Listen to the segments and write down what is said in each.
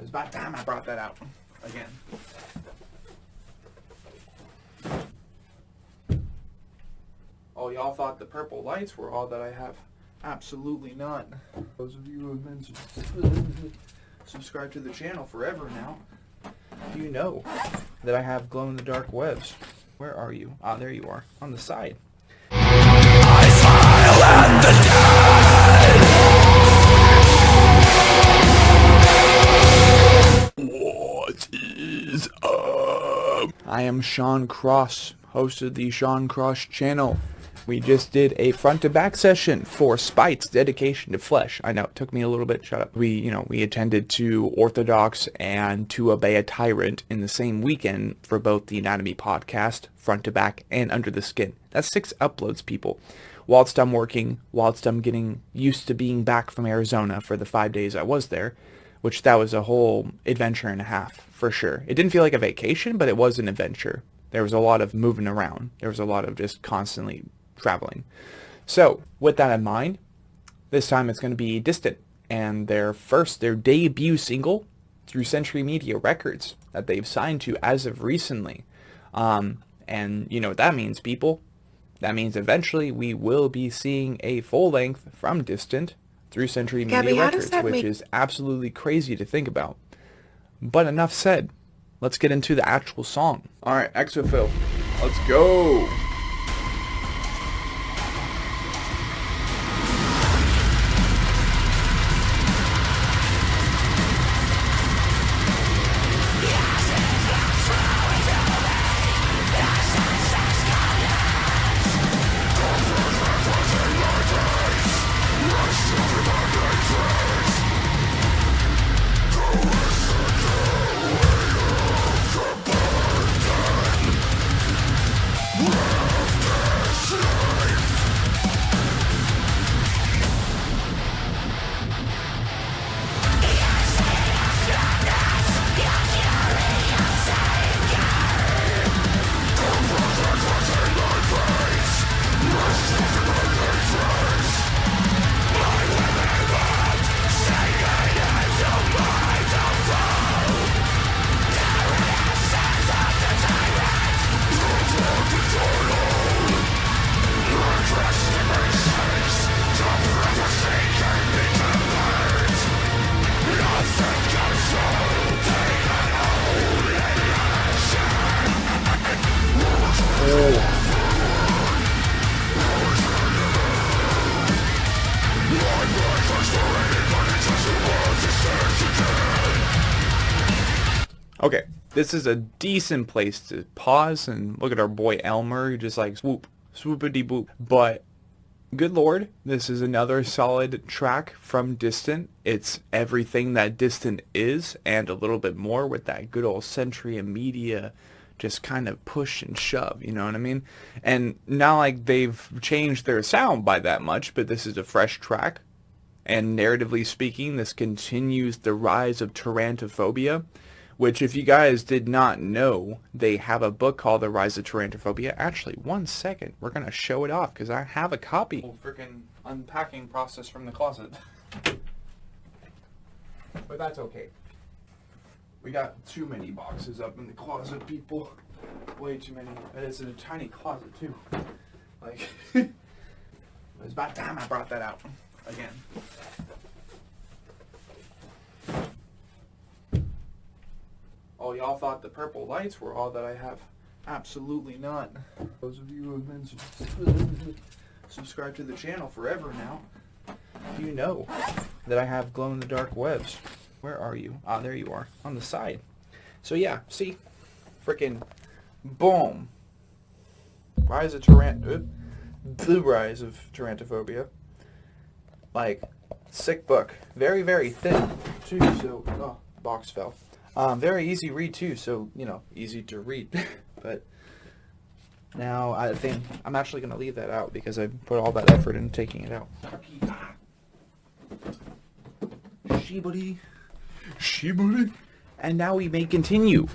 It's about time I brought that out again. Oh, y'all thought the purple lights were all that I have? Absolutely not. Those of you who have been subscribed to the channel forever now, you know that I have glow-in-the-dark webs. Where are you? Ah, there you are, on the side. I smile at the dead. What is up? I am Sean Cross, host of the Sean Cross channel. We just did a front-to-back session for Spite's dedication to flesh. I know, it took me a little bit. Shut up. We attended to Orthodox and To Obey a Tyrant in the same weekend for both the Anatomy podcast, front-to-back, and Under the Skin. That's 6 uploads, people. Whilst I'm working, whilst I'm getting used to being back from Arizona for the 5 days I was there, which that was a whole adventure and a half, for sure. It didn't feel like a vacation, but it was an adventure. There was a lot of moving around. There was a lot of just constantly traveling. So with that in mind, this time it's going to be Distant and their debut single through Century Media Records that they've signed to as of recently. And you know what that means, people. That means eventually we will be seeing a full length from Distant through Century Media Records, which is absolutely crazy to think about. But enough said. Let's get into the actual song. Alright, Exofilth. Let's go! Okay, this is a decent place to pause and look at our boy Elmer, who just like swoopity boop. But good lord, this is another solid track from Distant. It's everything that Distant is and a little bit more, with that good old Century Media just kind of push and shove, you know what I mean? And not like they've changed their sound by that much, but this is a fresh track. And narratively speaking, this continues the rise of Tyrantophobia, which, if you guys did not know, they have a book called The Rise of Tyrantophobia. Actually, 1 second. We're going to show it off, because I have a copy. Whole freaking unpacking process from the closet. But that's okay. We got too many boxes up in the closet, people. Way too many. And it's in a tiny closet, too. Like, it's about time I brought that out again. Oh, y'all thought the purple lights were all that I have? Absolutely not. Those of you who have been subscribed to the channel forever now, you know that I have glow-in-the-dark webs. Where are you? Ah, there you are, on the side. So yeah, see? Frickin' boom. The Rise of Tyrantophobia. Like, sick book. Very, very thin, too, so... Oh, box fell. Very easy read too, so, you know, easy to read. But now I think I'm actually going to leave that out because I put all that effort into taking it out. Shiburi. Shiburi. And now we may continue.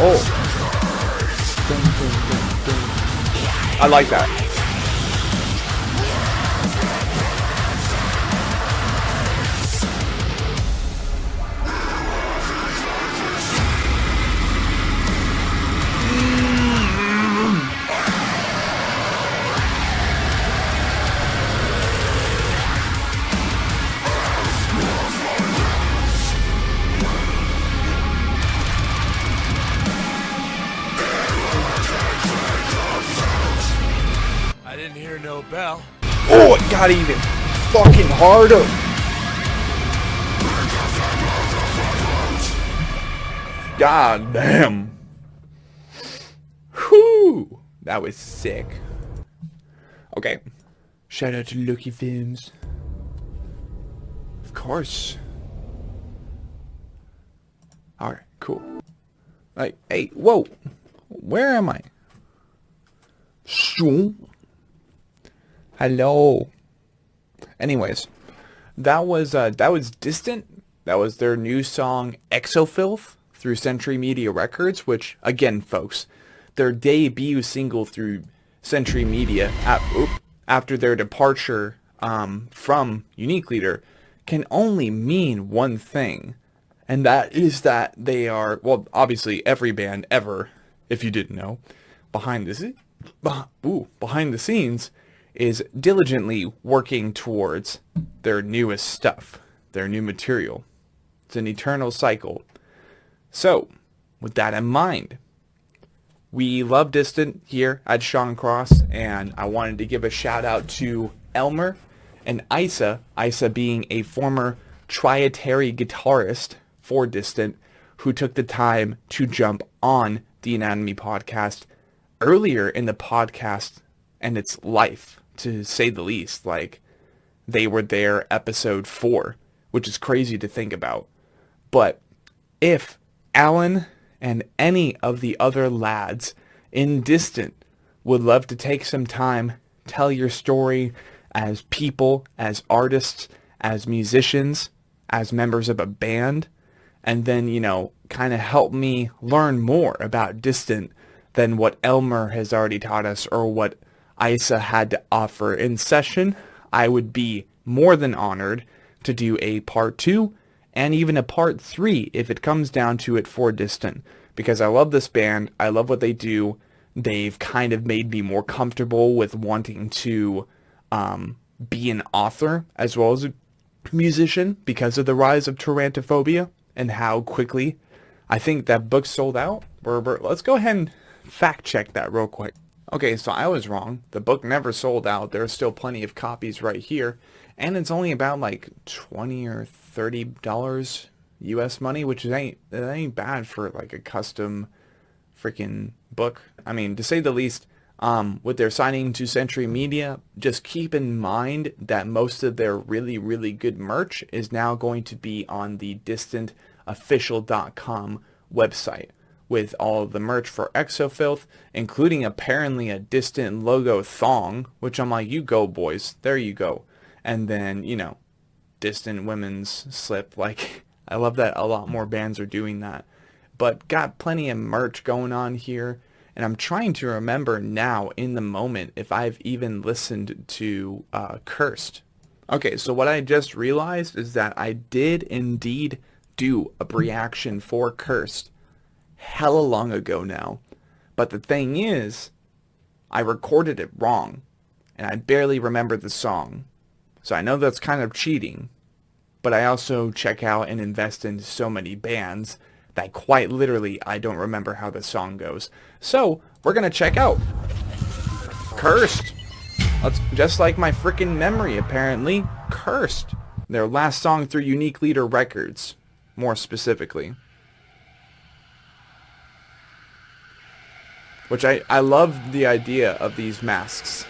Oh. I like that. I didn't hear no bell. Oh, it got even fucking harder. God damn. Whew. That was sick. Okay. Shout out to Lucky Films. Of course. Alright, cool. Like, hey, whoa. Where am I? Hello. Anyways, that was Distant. That was their new song Exofilth through Century Media Records, which again, folks, their debut single through Century Media after their departure from Unique Leader can only mean one thing, and that is that they are, well, obviously every band ever, if you didn't know, behind the scenes is diligently working towards their newest stuff, their new material. It's an eternal cycle. So, with that in mind, we love Distant here at Sean Cross, and I wanted to give a shout out to Elmer and Isa being a former trietary guitarist for Distant, who took the time to jump on the Anatomy podcast earlier in the podcast and its life, to say the least. Like, they were there episode 4, which is crazy to think about. But if Alan and any of the other lads in Distant would love to take some time, tell your story as people, as artists, as musicians, as members of a band, and then, you know, kind of help me learn more about Distant than what Elmer has already taught us or what Isa had to offer in session, I would be more than honored to do a part 2 and even a part 3 if it comes down to it for Distant, because I love this band. I love what they do. They've kind of made me more comfortable with wanting to be an author as well as a musician because of the rise of Tarantophobia and how quickly I think that book sold out. Let's go ahead and fact check that real quick. Okay, so I was wrong. The book never sold out. There's still plenty of copies right here. And it's only about like $20 or $30 US money, which ain't bad for like a custom freaking book. I mean, to say the least, with their signing to Century Media, just keep in mind that most of their really, really good merch is now going to be on the distantofficial.com website, with all of the merch for Exofilth, including apparently a Distant logo thong, which I'm like, you go, boys. There you go. And then, you know, Distant women's slip. Like, I love that a lot more bands are doing that. But got plenty of merch going on here. And I'm trying to remember now, in the moment, if I've even listened to Cursed. Okay, so what I just realized is that I did indeed do a Breeaction for Cursed hella long ago now. But the thing is, I recorded it wrong, and I barely remember the song. So I know that's kind of cheating, but I also check out and invest in so many bands that quite literally I don't remember how the song goes. So we're gonna check out Cursed. Just like my freaking memory, apparently. Cursed. Their last song through Unique Leader Records, more specifically. Which I love the idea of these masks.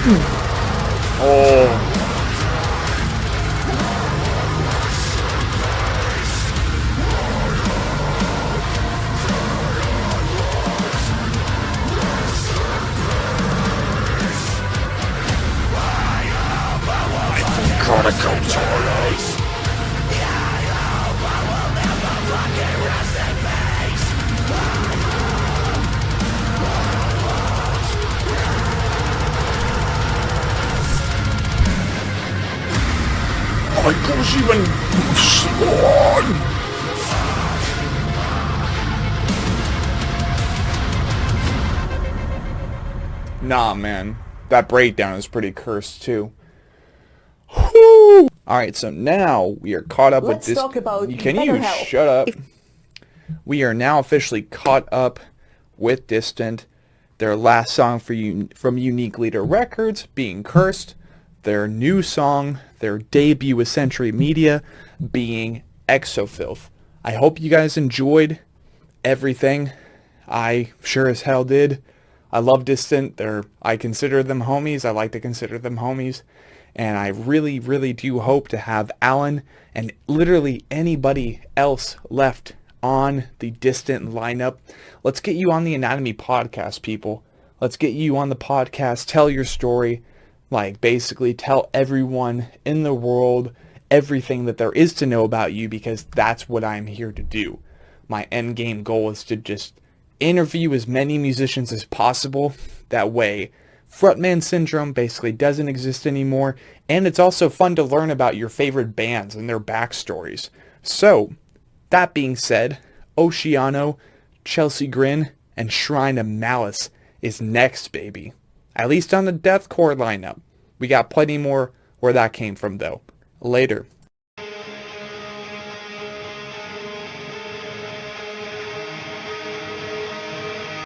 Oh. My gosh, even Spawn! Nah, man. That breakdown is pretty cursed, too. Whew! Alright, so now we are caught up with this. Let's talk about Can you shut up? We are now officially caught up with Distant. Their last song from Unique Leader Records being Cursed. Their new song, their debut with Century Media, being Exofilth. I hope you guys enjoyed everything. I sure as hell did. I love Distant. I consider them homies. I like to consider them homies. And I really, really do hope to have Alan and literally anybody else left on the Distant lineup. Let's get you on the Anatomy podcast, people. Let's get you on the podcast. Tell your story. Like, basically tell everyone in the world everything that there is to know about you, because that's what I'm here to do. My end game goal is to just interview as many musicians as possible. That way, frontman syndrome basically doesn't exist anymore, and it's also fun to learn about your favorite bands and their backstories. So, that being said, Oceano, Chelsea Grin, and Shrine of Malice is next, baby. At least on the deathcore lineup. We got plenty more where that came from, though. Later.